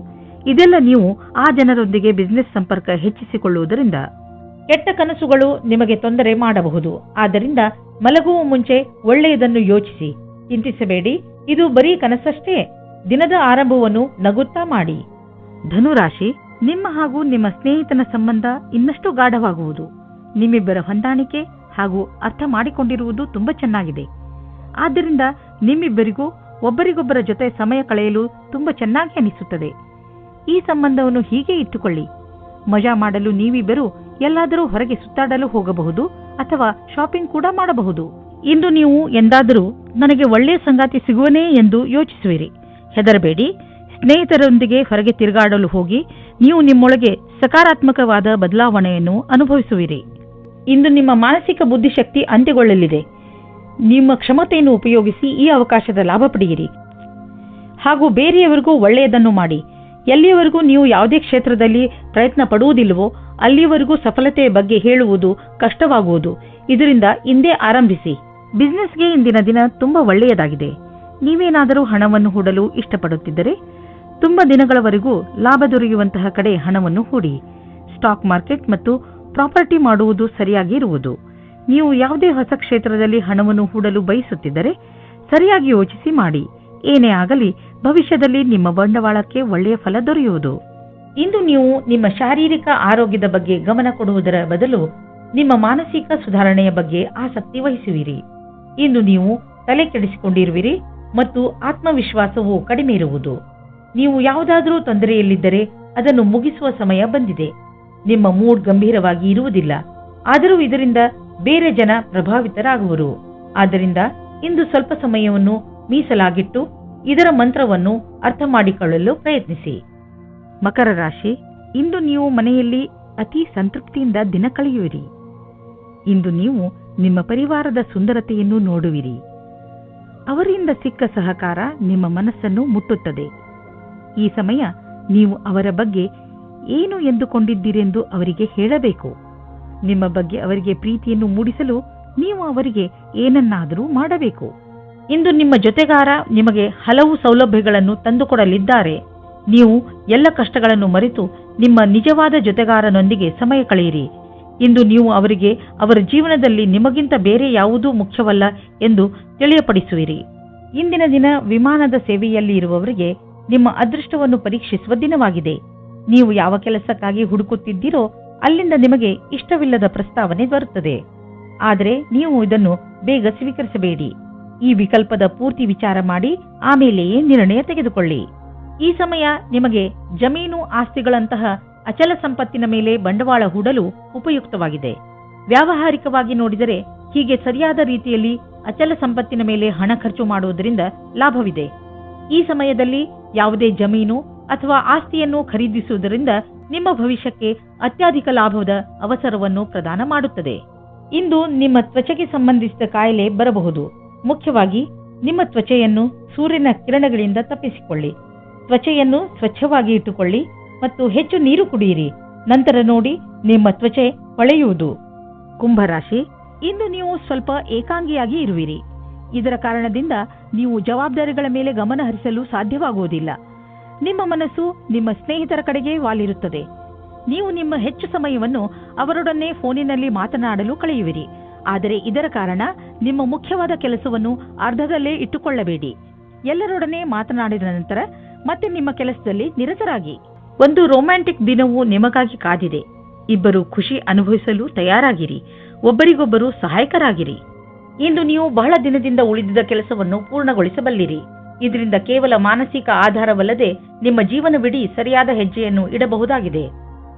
ಇದೆಲ್ಲ ನೀವು ಆ ಜನರೊಂದಿಗೆ ಬಿಸಿನೆಸ್ ಸಂಪರ್ಕ ಹೆಚ್ಚಿಸಿಕೊಳ್ಳುವುದರಿಂದ. ಕೆಟ್ಟ ಕನಸುಗಳು ನಿಮಗೆ ತೊಂದರೆ ಮಾಡಬಹುದು. ಆದ್ದರಿಂದ ಮಲಗುವ ಮುಂಚೆ ಒಳ್ಳೆಯದನ್ನು ಯೋಚಿಸಿ. ಚಿಂತಿಸಬೇಡಿ, ಇದು ಬರೀ ಕನಸಷ್ಟೇ. ದಿನದ ಆರಂಭವನ್ನು ನಗುತ್ತಾ ಮಾಡಿ. ಧನುರಾಶಿ, ನಿಮ್ಮ ಹಾಗೂ ನಿಮ್ಮ ಸ್ನೇಹಿತನ ಸಂಬಂಧ ಇನ್ನಷ್ಟು ಗಾಢವಾಗುವುದು. ನಿಮ್ಮಿಬ್ಬರ ಹೊಂದಾಣಿಕೆ ಹಾಗೂ ಅರ್ಥ ಮಾಡಿಕೊಂಡಿರುವುದು ತುಂಬಾ ಚೆನ್ನಾಗಿದೆ. ಆದ್ದರಿಂದ ನಿಮ್ಮಿಬ್ಬರಿಗೂ ಒಬ್ಬರಿಗೊಬ್ಬರ ಜೊತೆ ಸಮಯ ಕಳೆಯಲು ತುಂಬಾ ಚೆನ್ನಾಗಿ ಅನಿಸುತ್ತದೆ. ಈ ಸಂಬಂಧವನ್ನು ಹೀಗೆ ಇಟ್ಟುಕೊಳ್ಳಿ. ಮಜಾ ಮಾಡಲು ನೀವಿಬ್ಬರು ಎಲ್ಲಾದರೂ ಹೊರಗೆ ಸುತ್ತಾಡಲು ಹೋಗಬಹುದು ಅಥವಾ ಶಾಪಿಂಗ್ ಕೂಡ ಮಾಡಬಹುದು. ಇಂದು ನೀವು ಎಂದಾದರೂ ನನಗೆ ಒಳ್ಳೆಯ ಸಂಗಾತಿ ಸಿಗುವನೇ ಎಂದು ಯೋಚಿಸುವಿರಿ. ಹೆದರಬೇಡಿ, ಸ್ನೇಹಿತರೊಂದಿಗೆ ಹೊರಗೆ ತಿರುಗಾಡಲು ಹೋಗಿ ನೀವು ನಿಮ್ಮೊಳಗೆ ಸಕಾರಾತ್ಮಕವಾದ ಬದಲಾವಣೆಯನ್ನು ಅನುಭವಿಸುವಿರಿ. ಇಂದು ನಿಮ್ಮ ಮಾನಸಿಕ ಬುದ್ಧಿಶಕ್ತಿ ಅಂತ್ಯಗೊಳ್ಳಲಿದೆ. ನಿಮ್ಮ ಕ್ಷಮತೆಯನ್ನು ಉಪಯೋಗಿಸಿ ಈ ಅವಕಾಶದ ಲಾಭ ಪಡೆಯಿರಿ ಹಾಗೂ ಬೇರೆಯವರಿಗೂ ಒಳ್ಳೆಯದನ್ನು ಮಾಡಿ. ಎಲ್ಲಿಯವರೆಗೂ ನೀವು ಯಾವುದೇ ಕ್ಷೇತ್ರದಲ್ಲಿ ಪ್ರಯತ್ನ ಪಡುವುದಿಲ್ಲವೋ ಅಲ್ಲಿಯವರೆಗೂ ಸಫಲತೆಯ ಬಗ್ಗೆ ಹೇಳುವುದು ಕಷ್ಟವಾಗುವುದು. ಇದರಿಂದ ಇಂದೇ ಆರಂಭಿಸಿ. ಬಿಸಿನೆಸ್ಗೆ ಇಂದಿನ ದಿನ ತುಂಬಾ ಒಳ್ಳೆಯದಾಗಿದೆ. ನೀವೇನಾದರೂ ಹಣವನ್ನು ಹೂಡಲು ಇಷ್ಟಪಡುತ್ತಿದ್ದರೆ ತುಂಬಾ ದಿನಗಳವರೆಗೂ ಲಾಭ ದೊರೆಯುವಂತಹ ಕಡೆ ಹಣವನ್ನು ಹೂಡಿ. ಸ್ಟಾಕ್ ಮಾರ್ಕೆಟ್ ಮತ್ತು ಪ್ರಾಪರ್ಟಿ ಮಾಡುವುದು ಸರಿಯಾಗಿ ಇರುವುದು. ನೀವು ಯಾವುದೇ ಹೊಸ ಕ್ಷೇತ್ರದಲ್ಲಿ ಹಣವನ್ನು ಹೂಡಲು ಬಯಸುತ್ತಿದ್ದರೆ ಸರಿಯಾಗಿ ಯೋಚಿಸಿ ಮಾಡಿ. ಏನೇ ಆಗಲಿ ಭವಿಷ್ಯದಲ್ಲಿ ನಿಮ್ಮ ಬಂಡವಾಳಕ್ಕೆ ಒಳ್ಳೆಯ ಫಲ ದೊರೆಯುವುದು. ಇಂದು ನೀವು ನಿಮ್ಮ ಶಾರೀರಿಕ ಆರೋಗ್ಯದ ಬಗ್ಗೆ ಗಮನ ಕೊಡುವುದರ ಬದಲು ನಿಮ್ಮ ಮಾನಸಿಕ ಸುಧಾರಣೆಯ ಬಗ್ಗೆ ಆಸಕ್ತಿ ವಹಿಸುವಿರಿ. ಇಂದು ನೀವು ತಲೆ ಕೆಡಿಸಿಕೊಂಡಿರುವಿರಿ ಮತ್ತು ಆತ್ಮವಿಶ್ವಾಸವು ಕಡಿಮೆ ಇರುವುದು. ನೀವು ಯಾವುದಾದರೂ ತೊಂದರೆಯಲ್ಲಿದ್ದರೆ ಅದನ್ನು ಮುಗಿಸುವ ಸಮಯ ಬಂದಿದೆ. ನಿಮ್ಮ ಮೂಡ್ ಗಂಭೀರವಾಗಿ ಇರುವುದಿಲ್ಲ, ಆದರೂ ಇದರಿಂದ ಬೇರೆ ಜನ ಪ್ರಭಾವಿತರಾಗುವರು. ಆದ್ದರಿಂದ ಇಂದು ಸ್ವಲ್ಪ ಸಮಯವನ್ನು ಮೀಸಲಾಗಿಟ್ಟು ಇದರ ಮಂತ್ರವನ್ನು ಅರ್ಥ ಮಾಡಿಕೊಳ್ಳಲು ಪ್ರಯತ್ನಿಸಿ. ಮಕರ ರಾಶಿ, ಇಂದು ನೀವು ಮನೆಯಲ್ಲಿ ಅತಿ ಸಂತೃಪ್ತಿಯಿಂದ ದಿನ ಕಳೆಯುವಿರಿ. ಇಂದು ನೀವು ನಿಮ್ಮ ಪರಿವಾರದ ಸುಂದರತೆಯನ್ನು ನೋಡುವಿರಿ. ಅವರಿಂದ ಸಿಕ್ಕ ಸಹಕಾರ ನಿಮ್ಮ ಮನಸ್ಸನ್ನು ಮುಟ್ಟುತ್ತದೆ. ಈ ಸಮಯ ನೀವು ಅವರ ಬಗ್ಗೆ ಏನು ಎಂದುಕೊಂಡಿದ್ದೀರೆಂದು ಅವರಿಗೆ ಹೇಳಬೇಕು. ನಿಮ್ಮ ಬಗ್ಗೆ ಅವರಿಗೆ ಪ್ರೀತಿಯನ್ನು ಮೂಡಿಸಲು ನೀವು ಅವರಿಗೆ ಏನನ್ನಾದರೂ ಮಾಡಬೇಕು. ಇಂದು ನಿಮ್ಮ ಜೊತೆಗಾರ ನಿಮಗೆ ಹಲವು ಸೌಲಭ್ಯಗಳನ್ನು ತಂದುಕೊಡಲಿದ್ದಾರೆ. ನೀವು ಎಲ್ಲ ಕಷ್ಟಗಳನ್ನು ಮರೆತು ನಿಮ್ಮ ನಿಜವಾದ ಜೊತೆಗಾರನೊಂದಿಗೆ ಸಮಯ ಕಳೆಯಿರಿ. ಇಂದು ನೀವು ಅವರಿಗೆ ಅವರ ಜೀವನದಲ್ಲಿ ನಿಮಗಿಂತ ಬೇರೆ ಯಾವುದೂ ಮುಖ್ಯವಲ್ಲ ಎಂದು ತಿಳಿಯಪಡಿಸುವಿರಿ. ಇಂದಿನ ದಿನ ವಿಮಾನದ ಸೇವೆಯಲ್ಲಿ ಇರುವವರಿಗೆ ನಿಮ್ಮ ಅದೃಷ್ಟವನ್ನು ಪರೀಕ್ಷಿಸುವ ದಿನವಾಗಿದೆ. ನೀವು ಯಾವ ಕೆಲಸಕ್ಕಾಗಿ ಹುಡುಕುತ್ತಿದ್ದೀರೋ ಅಲ್ಲಿಂದ ನಿಮಗೆ ಇಷ್ಟವಿಲ್ಲದ ಪ್ರಸ್ತಾವನೆ ಬರುತ್ತದೆ. ಆದರೆ ನೀವು ಇದನ್ನು ಬೇಗ ಸ್ವೀಕರಿಸಬೇಡಿ. ಈ ವಿಕಲ್ಪದ ಪೂರ್ತಿ ವಿಚಾರ ಮಾಡಿ ಆಮೇಲೆಯೇ ನಿರ್ಣಯ ತೆಗೆದುಕೊಳ್ಳಿ. ಈ ಸಮಯ ನಿಮಗೆ ಜಮೀನು ಆಸ್ತಿಗಳಂತಹ ಅಚಲ ಸಂಪತ್ತಿನ ಮೇಲೆ ಬಂಡವಾಳ ಹೂಡಲು ಉಪಯುಕ್ತವಾಗಿದೆ. ವ್ಯಾವಹಾರಿಕವಾಗಿ ನೋಡಿದರೆ ಹೀಗೆ ಸರಿಯಾದ ರೀತಿಯಲ್ಲಿ ಅಚಲ ಸಂಪತ್ತಿನ ಮೇಲೆ ಹಣ ಖರ್ಚು ಮಾಡುವುದರಿಂದ ಲಾಭವಿದೆ. ಈ ಸಮಯದಲ್ಲಿ ಯಾವುದೇ ಜಮೀನು ಅಥವಾ ಆಸ್ತಿಯನ್ನು ಖರೀದಿಸುವುದರಿಂದ ನಿಮ್ಮ ಭವಿಷ್ಯಕ್ಕೆ ಅತ್ಯಧಿಕ ಲಾಭದ ಅವಸರವನ್ನು ಪ್ರದಾನ ಮಾಡುತ್ತದೆ. ಇಂದು ನಿಮ್ಮ ತ್ವಚೆಗೆ ಸಂಬಂಧಿಸಿದ ಕಾಯಿಲೆ ಬರಬಹುದು. ಮುಖ್ಯವಾಗಿ ನಿಮ್ಮ ತ್ವಚೆಯನ್ನು ಸೂರ್ಯನ ಕಿರಣಗಳಿಂದ ತಪ್ಪಿಸಿಕೊಳ್ಳಿ. ತ್ವಚೆಯನ್ನು ಸ್ವಚ್ಛವಾಗಿ ಇಟ್ಟುಕೊಳ್ಳಿ ಮತ್ತು ಹೆಚ್ಚು ನೀರು ಕುಡಿಯಿರಿ. ನಂತರ ನೋಡಿ ನಿಮ್ಮ ತ್ವಚೆ ಹೊಳೆಯುವುದು. ಕುಂಭರಾಶಿ, ಇಂದು ನೀವು ಸ್ವಲ್ಪ ಏಕಾಂಗಿಯಾಗಿ ಇರುವಿರಿ. ಇದರ ಕಾರಣದಿಂದ ನೀವು ಜವಾಬ್ದಾರಿಗಳ ಮೇಲೆ ಗಮನ ಹರಿಸಲು ಸಾಧ್ಯವಾಗುವುದಿಲ್ಲ. ನಿಮ್ಮ ಮನಸ್ಸು ನಿಮ್ಮ ಸ್ನೇಹಿತರ ಕಡೆಗೆ ವಾಲಿರುತ್ತದೆ. ನೀವು ನಿಮ್ಮ ಹೆಚ್ಚು ಸಮಯವನ್ನು ಅವರೊಡನೆ ಫೋನಿನಲ್ಲಿ ಮಾತನಾಡಲು ಕಳೆಯುವಿರಿ. ಆದರೆ ಇದರ ಕಾರಣ ನಿಮ್ಮ ಮುಖ್ಯವಾದ ಕೆಲಸವನ್ನು ಅರ್ಧದಲ್ಲೇ ಇಟ್ಟುಕೊಳ್ಳಬೇಡಿ. ಎಲ್ಲರೊಡನೆ ಮಾತನಾಡಿದ ನಂತರ ಮತ್ತೆ ನಿಮ್ಮ ಕೆಲಸದಲ್ಲಿ ನಿರತರಾಗಿ. ಒಂದು ರೊಮ್ಯಾಂಟಿಕ್ ದಿನವೂ ನಿಮಗಾಗಿ ಕಾದಿದೆ. ಇಬ್ಬರು ಖುಷಿ ಅನುಭವಿಸಲು ತಯಾರಾಗಿರಿ. ಒಬ್ಬರಿಗೊಬ್ಬರು ಸಹಾಯಕರಾಗಿರಿ. ಇಂದು ನೀವು ಬಹಳ ದಿನದಿಂದ ಉಳಿದಿದ್ದ ಕೆಲಸವನ್ನು ಪೂರ್ಣಗೊಳಿಸಬಲ್ಲಿರಿ. ಇದರಿಂದ ಕೇವಲ ಮಾನಸಿಕ ಆಧಾರವಲ್ಲದೆ ನಿಮ್ಮ ಜೀವನವಿಡೀ ಸರಿಯಾದ ಹೆಜ್ಜೆಯನ್ನು ಇಡಬಹುದಾಗಿದೆ.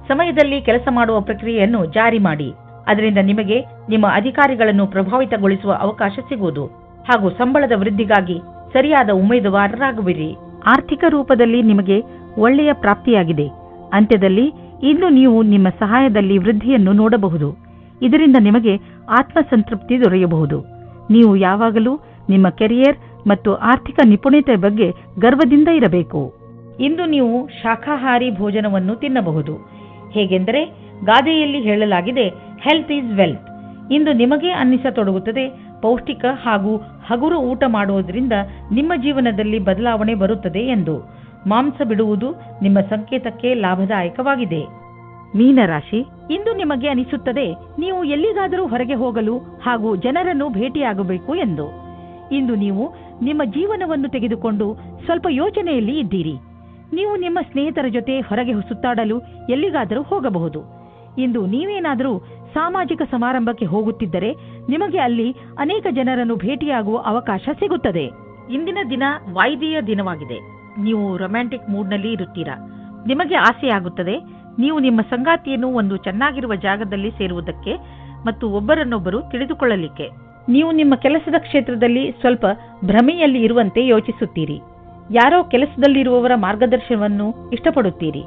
ಸಮಯದಲ್ಲಿ ಕೆಲಸ ಮಾಡುವ ಪ್ರಕ್ರಿಯೆಯನ್ನು ಜಾರಿ ಮಾಡಿ. ಅದರಿಂದ ನಿಮಗೆ ನಿಮ್ಮ ಅಧಿಕಾರಿಗಳನ್ನು ಪ್ರಭಾವಿತಗೊಳಿಸುವ ಅವಕಾಶ ಸಿಗುವುದು ಹಾಗೂ ಸಂಬಳದ ವೃದ್ಧಿಗಾಗಿ ಸರಿಯಾದ ಉಮೇದುವಾರರಾಗುವಿರಿ. ಆರ್ಥಿಕ ರೂಪದಲ್ಲಿ ನಿಮಗೆ ಒಳ್ಳೆಯ ಪ್ರಾಪ್ತಿಯಾಗಿದೆ. ಅಂತ್ಯದಲ್ಲಿ ಇಂದು ನೀವು ನಿಮ್ಮ ಸಹಾಯದಲ್ಲಿ ವೃದ್ಧಿಯನ್ನು ನೋಡಬಹುದು. ಇದರಿಂದ ನಿಮಗೆ ಆತ್ಮಸಂತೃಪ್ತಿ ದೊರೆಯಬಹುದು. ನೀವು ಯಾವಾಗಲೂ ನಿಮ್ಮ ಕೆರಿಯರ್ ಮತ್ತು ಆರ್ಥಿಕ ನಿಪುಣತೆ ಬಗ್ಗೆ ಗರ್ವದಿಂದ ಇರಬೇಕು. ಇಂದು ನೀವು ಶಾಖಾಹಾರಿ ಭೋಜನವನ್ನು ತಿನ್ನಬಹುದು. ಹೇಗೆಂದರೆ ಗಾದೆಯಲ್ಲಿ ಹೇಳಲಾಗಿದೆ, ಹೆಲ್ತ್ ಈಸ್ ವೆಲ್ತ್. ಇಂದು ನಿಮಗೆ ಅನ್ನಿಸತೊಡಗುತ್ತದೆ, ಪೌಷ್ಟಿಕ ಹಾಗೂ ಹಗುರ ಊಟ ಮಾಡುವುದರಿಂದ ನಿಮ್ಮ ಜೀವನದಲ್ಲಿ ಬದಲಾವಣೆ ಬರುತ್ತದೆ ಎಂದು. ಮಾಂಸ ಬಿಡುವುದು ನಿಮ್ಮ ಸಂಕೇತಕ್ಕೆ ಲಾಭದಾಯಕವಾಗಿದೆ. ಮೀನರಾಶಿ, ಇಂದು ನಿಮಗೆ ಅನಿಸುತ್ತದೆ ನೀವು ಎಲ್ಲಿಗಾದರೂ ಹೊರಗೆ ಹೋಗಲು ಹಾಗೂ ಜನರನ್ನು ಭೇಟಿಯಾಗಬೇಕು ಎಂದು. ಇಂದು ನೀವು ನಿಮ್ಮ ಜೀವನವನ್ನು ತೆಗೆದುಕೊಂಡು ಸ್ವಲ್ಪ ಯೋಚನೆಯಲ್ಲಿ ಇದ್ದೀರಿ. ನೀವು ನಿಮ್ಮ ಸ್ನೇಹಿತರ ಜೊತೆ ಹೊರಗೆ ಸುತ್ತಾಡಲು ಎಲ್ಲಿಗಾದರೂ ಹೋಗಬಹುದು. ಇಂದು ನೀವೇನಾದರೂ ಸಾಮಾಜಿಕ ಸಮಾರಂಭಕ್ಕೆ ಹೋಗುತ್ತಿದ್ದರೆ ನಿಮಗೆ ಅಲ್ಲಿ ಅನೇಕ ಜನರನ್ನು ಭೇಟಿಯಾಗುವ ಅವಕಾಶ ಸಿಗುತ್ತದೆ. ಇಂದಿನ ದಿನ ವಾಯ್ದೆಯ ದಿನವಾಗಿದೆ. ನೀವು ರೊಮ್ಯಾಂಟಿಕ್ ಮೂಡ್ನಲ್ಲಿ ಇರುತ್ತೀರಾ. ನಿಮಗೆ ಆಸೆಯಾಗುತ್ತದೆ ನೀವು ನಿಮ್ಮ ಸಂಗಾತಿಯನ್ನು ಒಂದು ಚೆನ್ನಾಗಿರುವ ಜಾಗದಲ್ಲಿ ಸೇರುವುದಕ್ಕೆ ಮತ್ತು ಒಬ್ಬರನ್ನೊಬ್ಬರು ತಿಳಿದುಕೊಳ್ಳಲಿಕ್ಕೆ. ನೀವು ನಿಮ್ಮ ಕೆಲಸದ ಕ್ಷೇತ್ರದಲ್ಲಿ ಸ್ವಲ್ಪ ಭ್ರಮೆಯಲ್ಲಿ ಇರುವಂತೆ ಯೋಚಿಸುತ್ತೀರಿ. ಯಾರೋ ಕೆಲಸದಲ್ಲಿರುವವರ ಮಾರ್ಗದರ್ಶನವನ್ನು ಇಷ್ಟಪಡುತ್ತೀರಿ.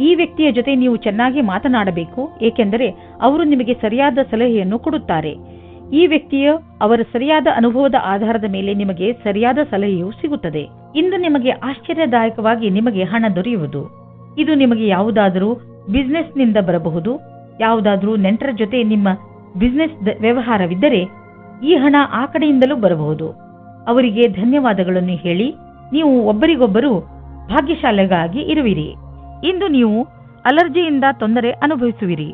ಈ ವ್ಯಕ್ತಿಯ ಜೊತೆ ನೀವು ಚೆನ್ನಾಗಿ ಮಾತನಾಡಬೇಕು, ಏಕೆಂದರೆ ಅವರು ನಿಮಗೆ ಸರಿಯಾದ ಸಲಹೆಯನ್ನು ಕೊಡುತ್ತಾರೆ. ಈ ವ್ಯಕ್ತಿಯು ಅವರ ಸರಿಯಾದ ಅನುಭವದ ಆಧಾರದ ಮೇಲೆ ನಿಮಗೆ ಸರಿಯಾದ ಸಲಹೆಯೂ ಸಿಗುತ್ತದೆ. ಇಂದು ನಿಮಗೆ ಆಶ್ಚರ್ಯದಾಯಕವಾಗಿ ನಿಮಗೆ ಹಣ ದೊರೆಯುವುದು. ಇದು ನಿಮಗೆ ಯಾವುದಾದರೂ ಬಿಸ್ನೆಸ್ನಿಂದ ಬರಬಹುದು. ಯಾವುದಾದರೂ ನೆಂಟರ ಜೊತೆ ನಿಮ್ಮ ಬಿಸ್ನೆಸ್ ವ್ಯವಹಾರವಿದ್ದರೆ ಈ ಹಣ ಆ ಕಡೆಯಿಂದಲೂ ಬರಬಹುದು. ಅವರಿಗೆ ಧನ್ಯವಾದಗಳನ್ನು ಹೇಳಿ ನೀವು ಒಬ್ಬರಿಗೊಬ್ಬರು ಭಾಗ್ಯಶಾಲಿಗಳಾಗಿ ಇರುವಿರಿ. ಇಂದು ನೀವು ಅಲರ್ಜಿಯಿಂದ ತೊಂದರೆ ಅನುಭವಿಸುವಿರಿ.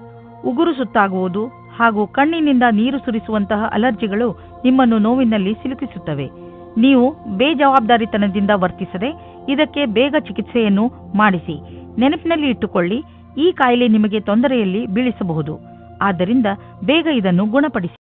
ಉಗುರು ಸುತ್ತಾಗುವುದು ಹಾಗೂ ಕಣ್ಣಿನಿಂದ ನೀರು ಸುರಿಸುವಂತಹ ಅಲರ್ಜಿಗಳು ನಿಮ್ಮನ್ನು ನೋವಿನಲ್ಲಿ ಸಿಲುಕಿಸುತ್ತವೆ. ನೀವು ಬೇಜವಾಬ್ದಾರಿತನದಿಂದ ವರ್ತಿಸದೆ ಇದಕ್ಕೆ ಬೇಗ ಚಿಕಿತ್ಸೆಯನ್ನು ಮಾಡಿಸಿ. ನೆನಪಿನಲ್ಲಿ ಇಟ್ಟುಕೊಳ್ಳಿ, ಈ ಕಾಯಿಲೆ ನಿಮಗೆ ತೊಂದರೆಯಲ್ಲಿ ಬೀಳಿಸಬಹುದು. ಆದ್ದರಿಂದ ಬೇಗ ಇದನ್ನು ಗುಣಪಡಿಸಿ.